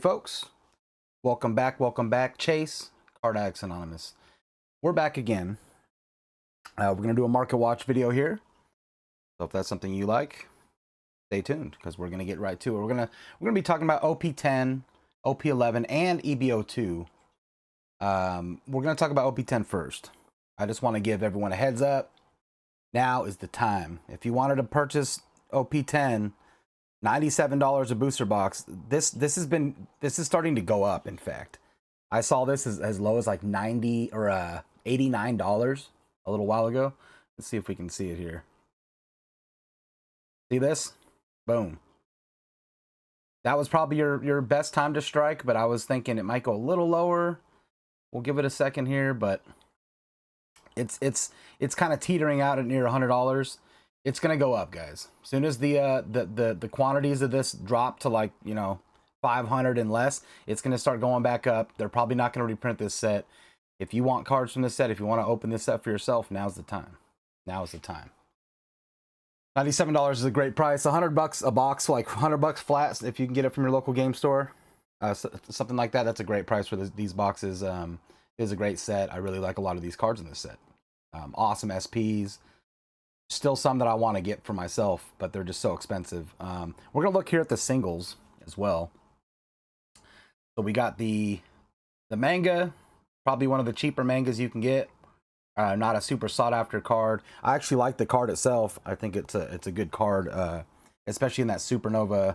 folks, welcome back. Chase, Card Addicts Anonymous. We're back again. We're gonna do a market watch video here. So if that's something you like, stay tuned because we're gonna get right to it. We're gonna be talking about OP10, OP-11, and EBO2. We're gonna talk about OP10 first. I just want to give everyone a heads up. Now is the time. If you wanted to purchase OP10. $97 a booster box. This is starting to go up. In fact, I saw this as low as like $90 or $89 a little while ago. Let's see if we can see it here. See this? Boom. That was probably your best time to strike, but I was thinking it might go a little lower. We'll give it a second here, but it's kind of teetering out at near $100. It's gonna go up, guys. As soon as the quantities of this drop to, like, 500 and less, it's gonna start going back up. They're probably not gonna reprint this set. If you want cards from this set, if you want to open this set for yourself, now's the time. Now is the time. $97 is a great price. $100 a box, like $100 flat if you can get it from your local game store. Something like that. That's a great price for these boxes. It is a great set. I really like a lot of these cards in this set. Awesome SPs. Still some that I want to get for myself, but they're just so expensive. We're gonna look here at the singles as well. So we got the manga, probably one of the cheaper mangas you can get. Not a super sought after card. I actually like the card itself. I think it's a good card, especially in that Supernova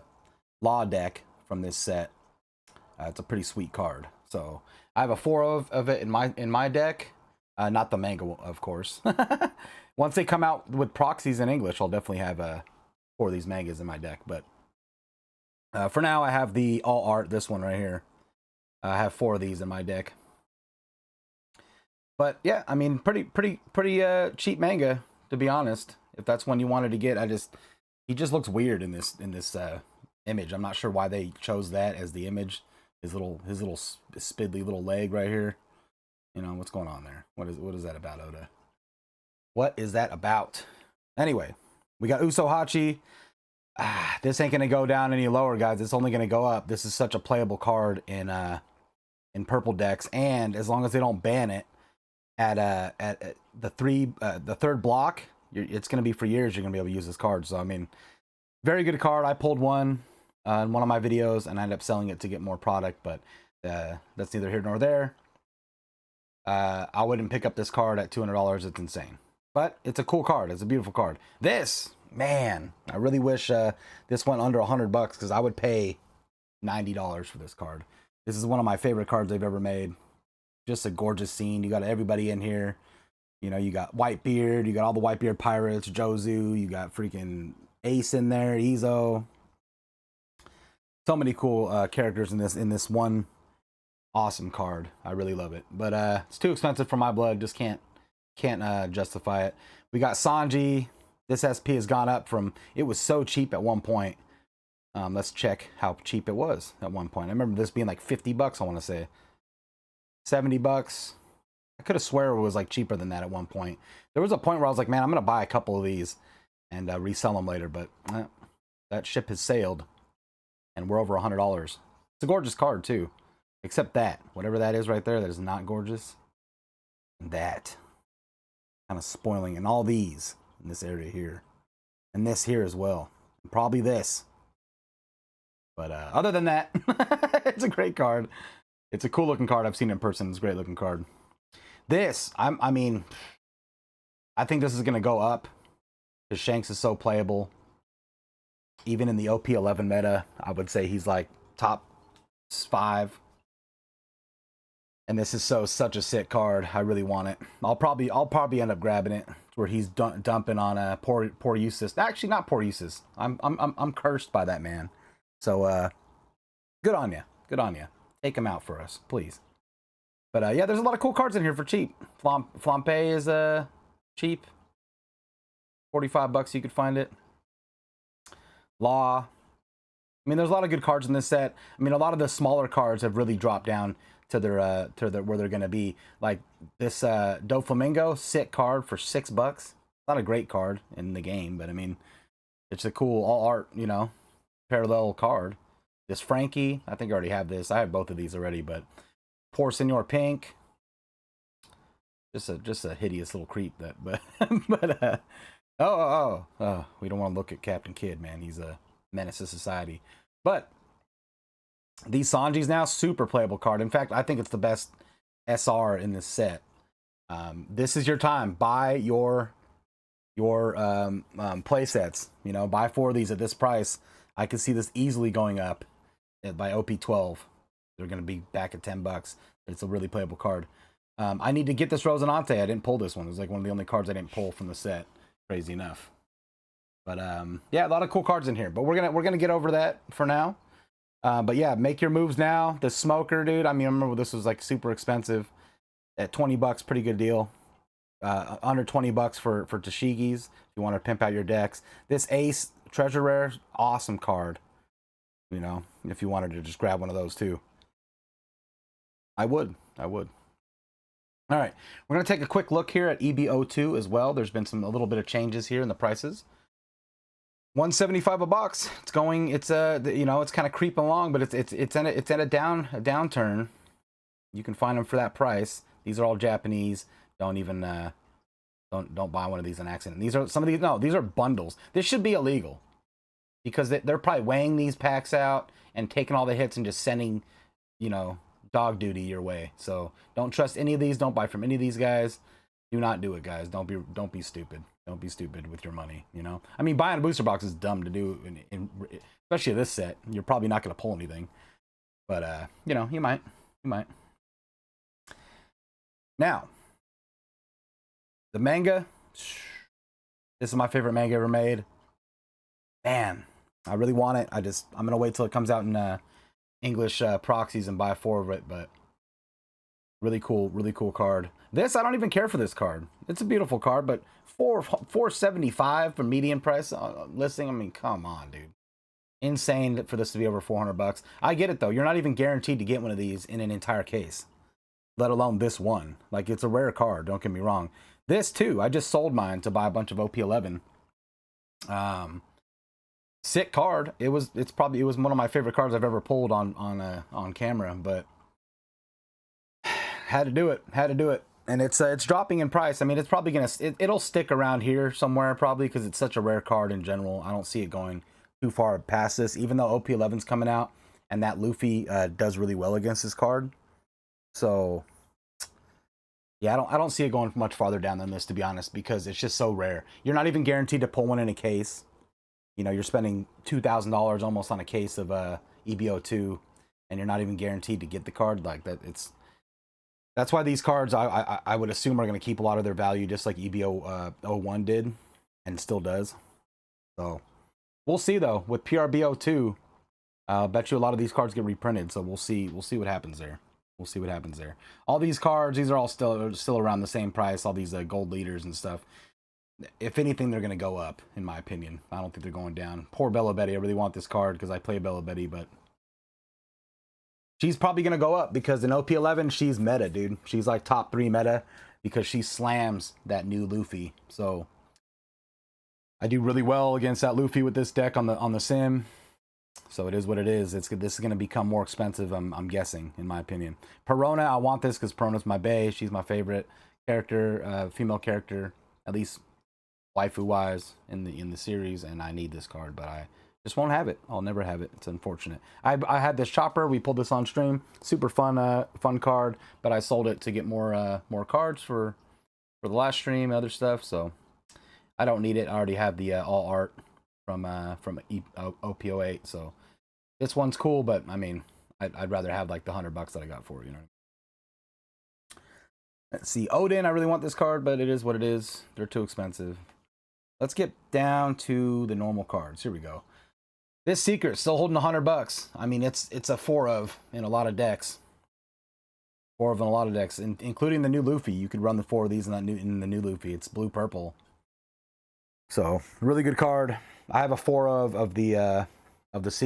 Law deck from this set. It's a pretty sweet card. So I have a 4 of it in my deck. Not the manga, of course. Once they come out with proxies in English, I'll definitely have 4 of these mangas in my deck. But for now, I have the all art, this one right here. I have 4 of these in my deck. But yeah, I mean, pretty cheap manga, to be honest. If that's one you wanted to get, he just looks weird in this image. I'm not sure why they chose that as the image. His little spindly little leg right here. What's going on there? What is that about, Oda? What is that about? Anyway, we got Uso Hachi. This ain't gonna go down any lower, guys. It's only gonna go up. This is such a playable card in purple decks, and as long as they don't ban it at the third block, it's gonna be for years. You're gonna be able to use this card. So I mean, very good card. I pulled one in one of my videos, and I ended up selling it to get more product, but that's neither here nor there. I wouldn't pick up this card at $200. It's insane. But it's a cool card. It's a beautiful card. This, man, I really wish this went under $100 because I would pay $90 for this card. This is one of my favorite cards they've ever made. Just a gorgeous scene. You got everybody in here. You got Whitebeard. You got all the Whitebeard pirates, Jozu. You got freaking Ace in there, Izo. So many cool characters in this one awesome card. I really love it. But it's too expensive for my blood. Just can't justify it. We got Sanji. This SP has gone up from, it was so cheap at one point. Let's check how cheap it was at one point. I remember this being like $50, I want to say. $70. I could have swear it was like cheaper than that at one point. There was a point where I was like, man, I'm going to buy a couple of these and resell them later, but that ship has sailed and we're over $100. It's a gorgeous card too. Except that, whatever that is right there, that is not gorgeous. And that kind of spoiling, and all these in this area here, and this here as well, and probably this. But other than that, it's a great card. It's a cool looking card. I've seen it in person. It's a great looking card. This, I mean, I think this is gonna go up because Shanks is so playable. Even in the OP-11 meta, I would say he's like top 5. And this is such a sick card. I really want it. I'll probably end up grabbing it where he's dumping on poor uses. Actually, not poor uses. I'm cursed by that man. So good on you. Good on you. Take him out for us, please. But yeah, there's a lot of cool cards in here for cheap. Flampe is cheap. $45 you could find it. Law. I mean, there's a lot of good cards in this set. I mean, a lot of the smaller cards have really dropped down to their where they're gonna be. Like this Doflamingo, sick card for $6. Not a great card in the game, but I mean, it's a cool all art, parallel card. This Frankie, I think I already have this. I have both of these already, but Poor Senor Pink, just a hideous little creep. That, but but we don't want to look at Captain Kidd, man. He's a menace to society. But these Sanjis now, super playable card. In fact, I think it's the best SR in this set. This is your time. Buy your play sets. You know, buy 4 of these at this price. I could see this easily going up by OP-12. They're going to be back at $10. It's a really playable card. I need to get this Rosinante. I didn't pull this one. It was like one of the only cards I didn't pull from the set. Crazy enough. But yeah, a lot of cool cards in here. But we're gonna get over that for now. But yeah, make your moves now. The Smoker, dude. I mean, I remember this was like super expensive. At $20, pretty good deal. Under $20 for Tashigis if you want to pimp out your decks. This Ace Treasure Rare, awesome card. You know, if you wanted to just grab one of those too. I would. All right, we're gonna take a quick look here at EB02 as well. There's been a little bit of changes here in the prices. $175 a box. It's going. It's you know, it's kind of creeping along, but it's at a downturn. You can find them for that price. These are all Japanese. Don't even don't buy one of these on accident. These are some of these. No, these are bundles. This should be illegal because they're probably weighing these packs out and taking all the hits and just sending, you know, dog duty your way. So don't trust any of these. Don't buy from any of these guys. Do not do it, guys. Don't be stupid. Don't be stupid with your money. You know, I mean, buying a booster box is dumb to do, especially this set. You're probably not going to pull anything, but you know, you might. Now, the manga. This is my favorite manga ever made. Man, I really want it. I'm gonna wait till it comes out in English proxies and buy 4 of it. But really cool card. This, I don't even care for this card. It's a beautiful card, but $475 for median price listing. I mean, come on, dude. Insane for this to be over $400. I get it though. You're not even guaranteed to get one of these in an entire case, let alone this one. Like, it's a rare card, don't get me wrong. This too, I just sold mine to buy a bunch of OP-11. Sick card. It was one of my favorite cards I've ever pulled on camera, but had to do it. And it's dropping in price. I mean, it's probably it'll stick around here somewhere probably because it's such a rare card in general. I don't see it going too far past this, even though OP-11's coming out and that Luffy does really well against this card. So yeah, I don't see it going much farther down than this, to be honest, because it's just so rare. You're not even guaranteed to pull one in a case. You know, you're spending $2,000 almost on a case of EB02, and you're not even guaranteed to get the card like that. That's why these cards I would assume are going to keep a lot of their value, just like EB01 did, and still does. So we'll see though with PRB02. I'll bet you a lot of these cards get reprinted, so we'll see what happens there. All these cards, these are all still around the same price. All these gold leaders and stuff. If anything, they're going to go up, in my opinion. I don't think they're going down. Poor Bella Betty. I really want this card because I play Bella Betty, but she's probably going to go up because in OP-11, she's meta, dude. She's like top 3 meta because she slams that new Luffy. So I do really well against that Luffy with this deck on the sim. So it is what it is. This is going to become more expensive, I'm guessing, in my opinion. Perona, I want this because Perona's my bae. She's my favorite character, female character, at least waifu-wise in the series, and I need this card, but I just won't have it. I'll never have it. It's unfortunate. I had this Chopper. We pulled this on stream. Super fun card, but I sold it to get more cards for the last stream, other stuff. So I don't need it. I already have the all art from OP-08. So this one's cool, but I mean, I'd rather have like the $100 that I got for it, you know. Let's see, Odin. I really want this card, but it is what it is. They're too expensive. Let's get down to the normal cards. Here we go. This Secret still holding $100. I mean, it's a 4 of in a lot of decks. 4 of in a lot of decks, including the new Luffy. You could run the 4 of these in the new Luffy. It's blue purple. So really good card. I have a 4 of the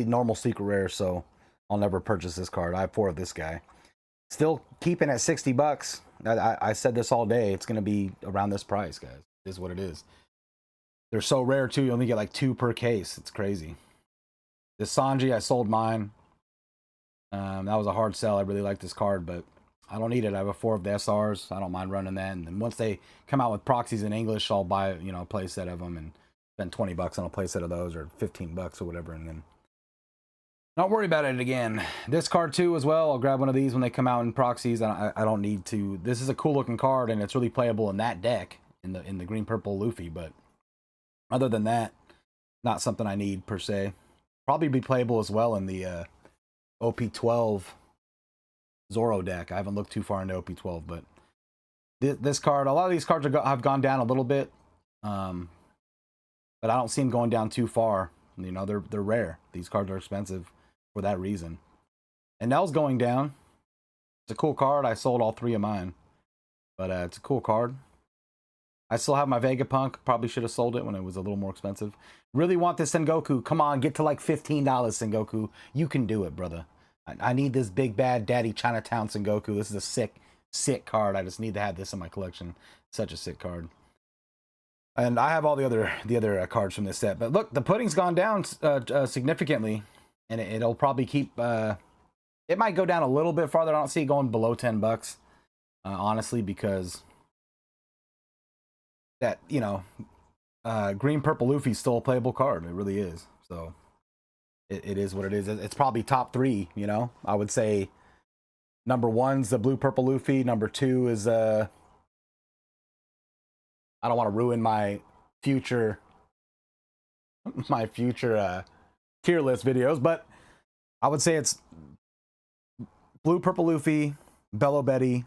normal Secret Rare, so I'll never purchase this card. I have 4 of this guy. Still keeping at $60. I said this all day. It's gonna be around this price, guys. It is what it is. They're so rare too. You only get like 2 per case. It's crazy. This Sanji, I sold mine. That was a hard sell. I really like this card, but I don't need it. I have a 4 of the SRs. I don't mind running that. And then once they come out with proxies in English, I'll buy, you know, a play set of them and spend 20 bucks on a play set of those, or 15 bucks or whatever, and then not worry about it again. This card too as well. I'll grab one of these when they come out in proxies. I don't need to. This is a cool looking card, and it's really playable in that deck, in the green purple Luffy. But other than that, not something I need per se. Probably be playable as well in the OP-12 Zoro deck. I haven't looked too far into OP-12, but this card, a lot of these cards have gone down a little bit, but I don't see them going down too far. You know, they're rare. These cards are expensive for that reason. And Nell's going down. It's a cool card. I sold all 3 of mine, but it's a cool card. I still have my Vegapunk. Probably should have sold it when it was a little more expensive. Really want this Sengoku. Come on, get to like $15, Sengoku. You can do it, brother. I need this big bad daddy Chinatown Sengoku. This is a sick card. I just need to have this in my collection. Such a sick card. And I have all the other cards from this set. But look, the pudding's gone down significantly, and it'll probably keep. It might go down a little bit farther. I don't see it going below 10 bucks, honestly, because that, you know, green purple Luffy's still a playable card. It really is. So it is what it is. It's probably top 3. You know, I would say number 1's the blue purple Luffy. Number 2 is I don't want to ruin my future tier list videos, but I would say it's blue purple Luffy, Bello Betty,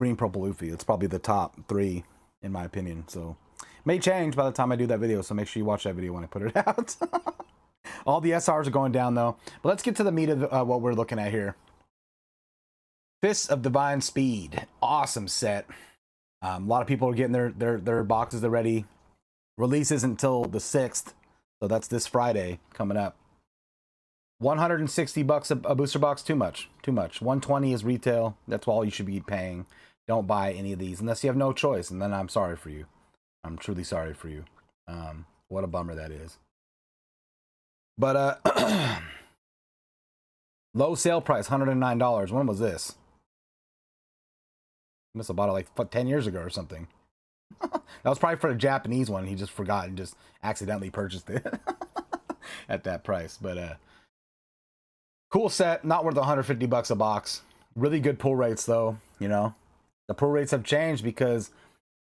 green purple Luffy. It's probably the top 3 in my opinion. So may change by the time I do that video, so make sure you watch that video when I put it out. All the SRs are going down though, but let's get to the meat of what we're looking at here. Fists of Divine Speed, awesome set. A lot of people are getting their boxes already. Release isn't until the 6th, so that's this Friday coming up. 160 bucks a booster box, too much. 120 is retail. That's all you should be paying. Don't buy any of these unless you have no choice, and then I'm sorry for you. I'm truly sorry for you. What a bummer that is. But low sale price, $109. When was this? Must have bought it like 10 years ago or something. That was probably for the Japanese one. He just forgot and just accidentally purchased it at that price. But cool set, not worth 150 bucks a box. Really good pull rates though. You know, the pull rates have changed because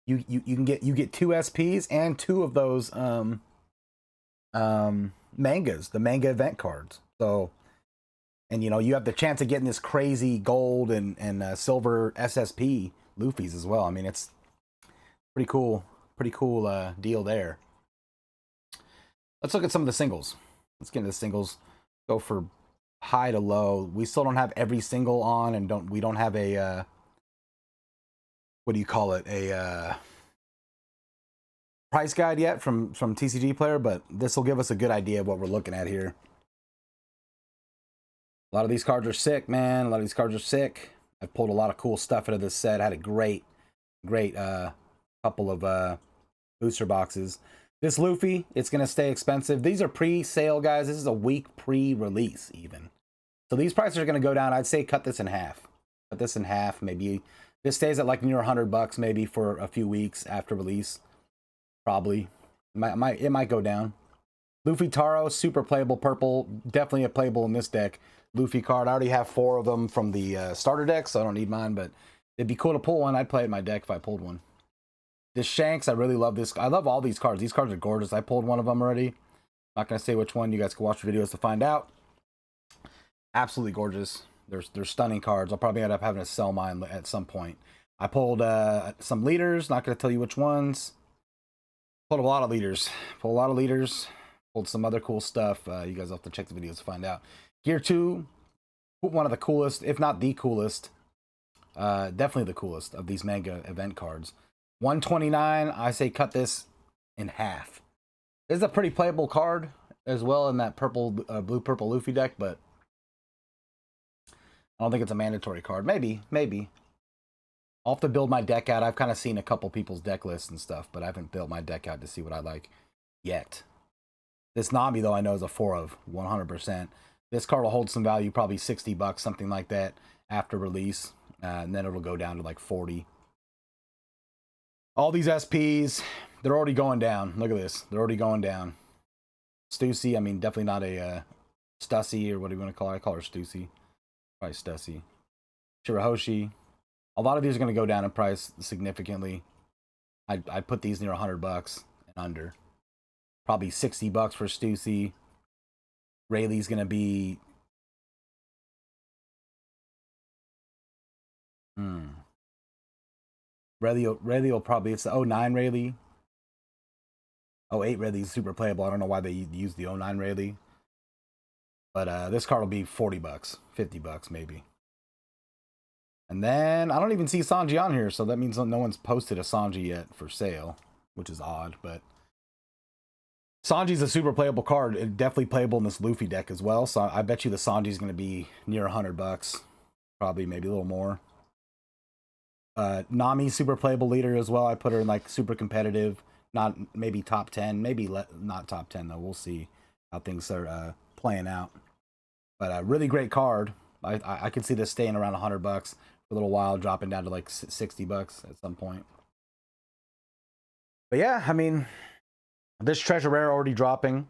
you can get 2 SPs and 2 of those mangas, the manga event cards. So, and you know, you have the chance of getting this crazy gold and silver SSP Luffy's as well. I mean, it's pretty cool deal there. Let's look at some of the singles. Let's get into the singles. Go for high to low. We still don't have every single on, and we don't have a what do you call it, a price guide yet from TCG Player, but this will give us a good idea of what we're looking at here. A lot of these cards are sick, man. A lot of these cards are sick. I've pulled a lot of cool stuff out of this set. I had a great couple of booster boxes. This Luffy, it's going to stay expensive. These are pre-sale, guys. This is a week pre-release even. So these prices are going to go down. I'd say cut this in half. Cut this in half. Maybe this stays at like near 100 bucks maybe for a few weeks after release. Probably. It might go down. Luffy Taro, super playable purple. Definitely a playable in this deck. Luffy card. I already have 4 of them from the starter deck, so I don't need mine, but it'd be cool to pull one. I'd play it in my deck if I pulled one. This Shanks, I really love this. I love all these cards. These cards are gorgeous. I pulled one of them already. Not going to say which one. You guys can watch the videos to find out. Absolutely gorgeous. They're stunning cards. I'll probably end up having to sell mine at some point. I pulled some leaders. Not going to tell you which ones. Pulled a lot of leaders. Pulled some other cool stuff. You guys have to check the videos to find out. Gear 2, one of the coolest, if not the coolest, definitely the coolest of these manga event cards. 129, I say cut this in half. This is a pretty playable card as well in that purple, blue purple Luffy deck, but I don't think it's a mandatory card. Maybe. I'll have to build my deck out. I've kind of seen a couple people's deck lists and stuff, but I haven't built my deck out to see what I like yet. This Nami, though, I know is a 4 of 100%. This card will hold some value, probably 60 bucks, something like that, after release. And then it'll go down to like 40. All these SPs, they're already going down. Look at this. They're already going down. Stussy, I mean, definitely not a Stussy, or what do you want to call her? I call her Stussy. Probably Stussy. Shirahoshi. A lot of these are going to go down in price significantly. I put these near 100 bucks and under. Probably 60 bucks for Stussy. Rayleigh's going to be... Rayleigh will probably... It's the 09 Rayleigh. 08 Rayleigh's super playable. I don't know why they use the 09 Rayleigh. But this card will be 40 bucks. 50 bucks maybe. And then I don't even see Sanji on here, so that means no one's posted a Sanji yet for sale, which is odd, but Sanji's a super playable card. It's definitely playable in this Luffy deck as well, so I bet you the Sanji's going to be near 100 bucks, probably maybe a little more. Nami, super playable leader as well. I put her in like super competitive, not maybe top 10, maybe not top 10 though. We'll see how things are playing out. But a really great card. I could see this staying around 100 bucks for a little while, dropping down to like 60 bucks at some point. But yeah, I mean, this treasure rare already dropping.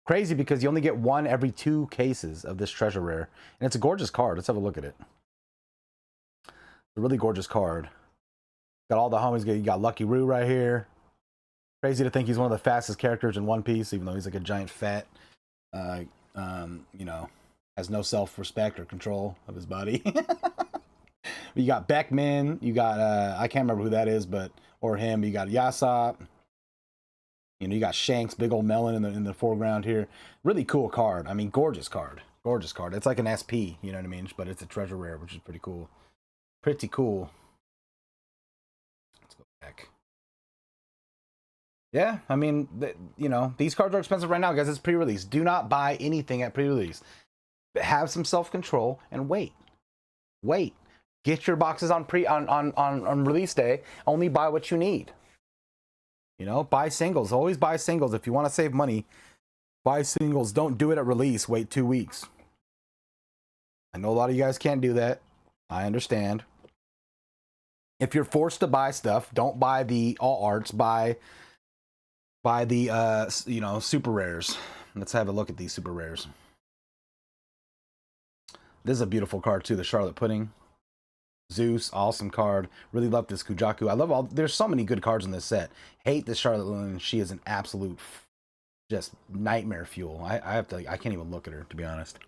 Crazy because you only get one every 2 cases of this treasure rare. And it's a gorgeous card. Let's have a look at it. It's a really gorgeous card. Got all the homies. You got Lucky Roo right here. Crazy to think he's one of the fastest characters in One Piece, even though he's like a giant fat, you know, has no self-respect or control of his body. You got Beckman, you got I can't remember who that is, but or him. You got Yasop. You know, you got Shanks, big old melon in the foreground here. Really cool card. I mean, gorgeous card. Gorgeous card. It's like an SP, you know what I mean? But it's a treasure rare, which is pretty cool. Pretty cool. Let's go back. Yeah, I mean, you know, these cards are expensive right now, guys. It's pre-release. Do not buy anything at pre-release. Have some self-control and wait. Wait. Get your boxes on release day. Only buy what you need. You know, buy singles. Always buy singles. If you want to save money, buy singles. Don't do it at release. Wait 2 weeks. I know a lot of you guys can't do that. I understand. If you're forced to buy stuff, don't buy the all arts. Buy the you know, super rares. Let's have a look at these super rares. This is a beautiful card too, the Charlotte Pudding. Zeus, awesome card. Really love this Kujaku. I love all, there's so many good cards in this set. Hate this Charlotte Lune. She is an absolute just nightmare fuel. I have to, I can't even look at her, to be honest.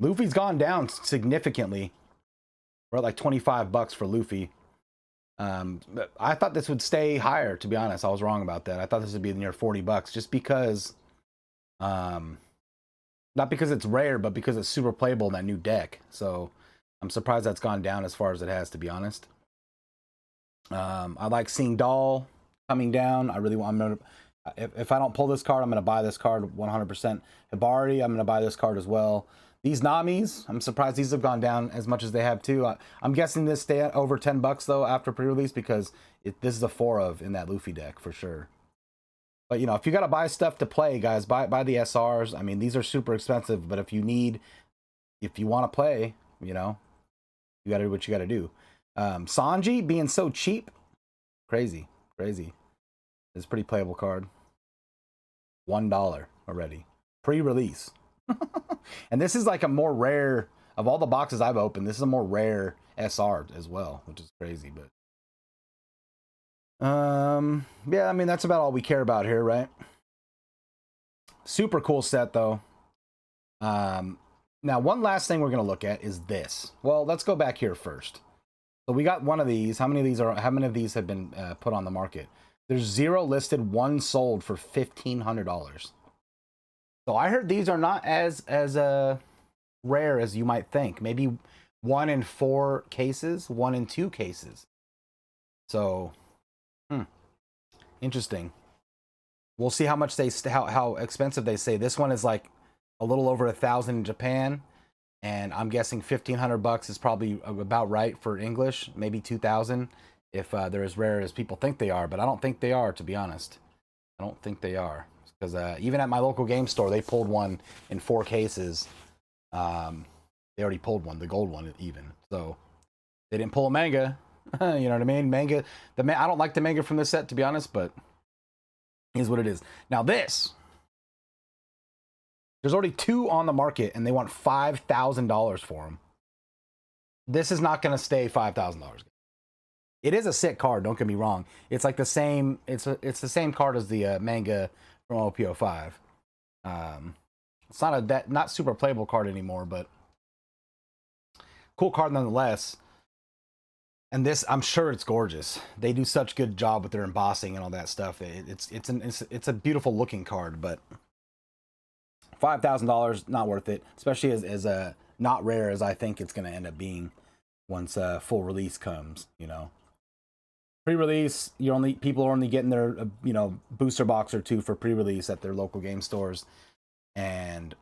Luffy's gone down significantly. We're at like 25 bucks for Luffy. I thought this would stay higher, to be honest. I was wrong about that. I thought this would be near 40 bucks just because, not because it's rare, but because it's super playable in that new deck. So I'm surprised that's gone down as far as it has, to be honest. I like seeing Doll coming down. I really want, if I don't pull this card, I'm going to buy this card 100%. Hibari, I'm going to buy this card as well. These Namis, I'm surprised these have gone down as much as they have too. I'm guessing this stay at over 10 bucks though after pre-release, because this is a 4 of in that Luffy deck for sure. But you know, if you got to buy stuff to play, guys, buy the SRs. I mean, these are super expensive, but if you want to play, you know, you got to do what you got to do. Sanji being so cheap, crazy. It's a pretty playable card. $1 already, pre-release. And this is like a more rare, of all the boxes I've opened, this is a more rare SR as well, which is crazy. But yeah, I mean, that's about all we care about here, right? Super cool set though. Now one last thing we're gonna look at is this. Well, let's go back here first. So we got one of these. How many of these have been put on the market? There's 0 listed, 1 sold for $1,500. So I heard these are not as rare as you might think. Maybe 1 in 4 cases, 1 in 2 cases. So, interesting. We'll see how much how expensive they say. This one is like a little over 1,000 in Japan, and I'm guessing 1,500 bucks is probably about right for English. Maybe 2,000 if they're as rare as people think they are, but I don't think they are, to be honest. I don't think they are. because even at my local game store, they pulled one in 4 cases. They already pulled one, the gold one even. So they didn't pull a manga. You know what I mean? Manga. I don't like the manga from this set, to be honest, but here's what it is. Now this, there's already 2 on the market, and they want $5,000 for them. This is not going to stay $5,000. It is a sick card. Don't get me wrong. It's like the same. It's the same card as the manga from OP-05. It's not super playable card anymore, but cool card nonetheless. And this, I'm sure it's gorgeous. They do such good job with their embossing and all that stuff. It's a beautiful looking card, but $5,000 not worth it, especially as not rare as I think it's going to end up being once full release comes. You know, pre-release, people are only getting their booster box or 2 for pre-release at their local game stores, and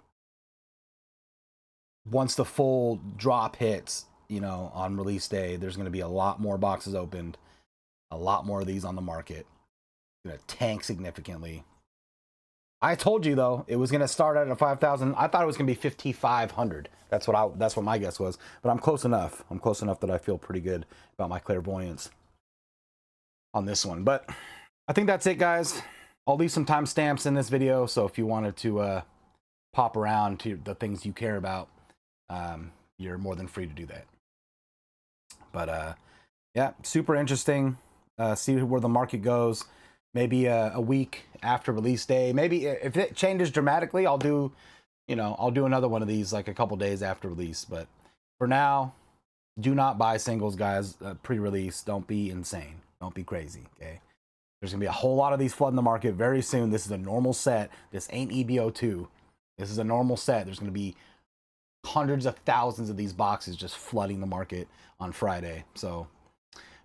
once the full drop hits, on release day, there's going to be a lot more boxes opened, a lot more of these on the market. It's going to tank significantly. I told you though, it was going to start at a 5,000. I thought it was going to be 5,500. That's what my guess was, but I'm close enough. I'm close enough that I feel pretty good about my clairvoyance on this one. But I think that's it, guys. I'll leave some timestamps in this video, so if you wanted to pop around to the things you care about, you're more than free to do that. But yeah, super interesting. See where the market goes. Maybe a week after release day. Maybe if it changes dramatically, I'll do another one of these like a couple days after release. But for now, do not buy singles, guys. Pre-release. Don't be insane. Don't be crazy. Okay. There's gonna be a whole lot of these flooding the market very soon. This is a normal set. This ain't EBO2. This is a normal set. There's gonna be hundreds of thousands of these boxes just flooding the market on Friday. So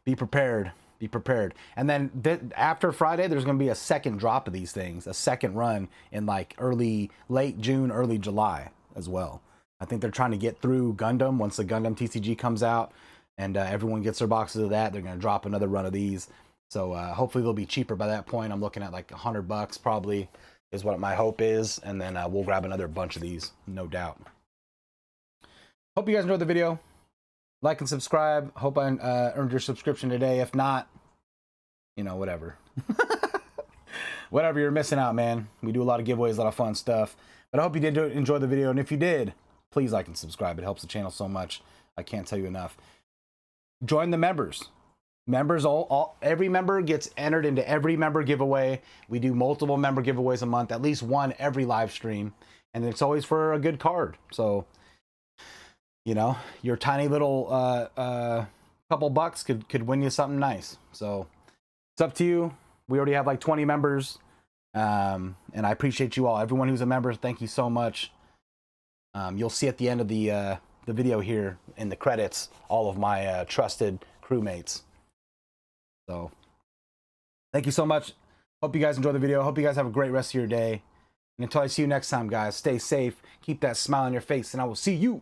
be prepared. Be prepared. And then after Friday, there's going to be a second drop of these things, a second run in like late June, early July as well. I think they're trying to get through Gundam. Once the Gundam TCG comes out and everyone gets their boxes of that, they're going to drop another run of these. So hopefully they'll be cheaper by that point. I'm looking at like $100 probably is what my hope is. And then we'll grab another bunch of these, no doubt. Hope you guys enjoyed the video. Like and subscribe. Hope I earned your subscription today. If not, whatever. Whatever, you're missing out, man. We do a lot of giveaways, a lot of fun stuff. But I hope you did enjoy the video. And if you did, please like and subscribe. It helps the channel so much. I can't tell you enough. Join the members. Members, every member gets entered into every member giveaway. We do multiple member giveaways a month, at least one every live stream. And it's always for a good card. So your tiny little couple bucks could win you something nice. So it's up to you. We already have like 20 members, and I appreciate you all. Everyone who's a member, thank you so much. You'll see at the end of the video here in the credits all of my trusted crewmates. So thank you so much. Hope you guys enjoy the video. Hope you guys have a great rest of your day. And until I see you next time, guys, stay safe. Keep that smile on your face, and I will see you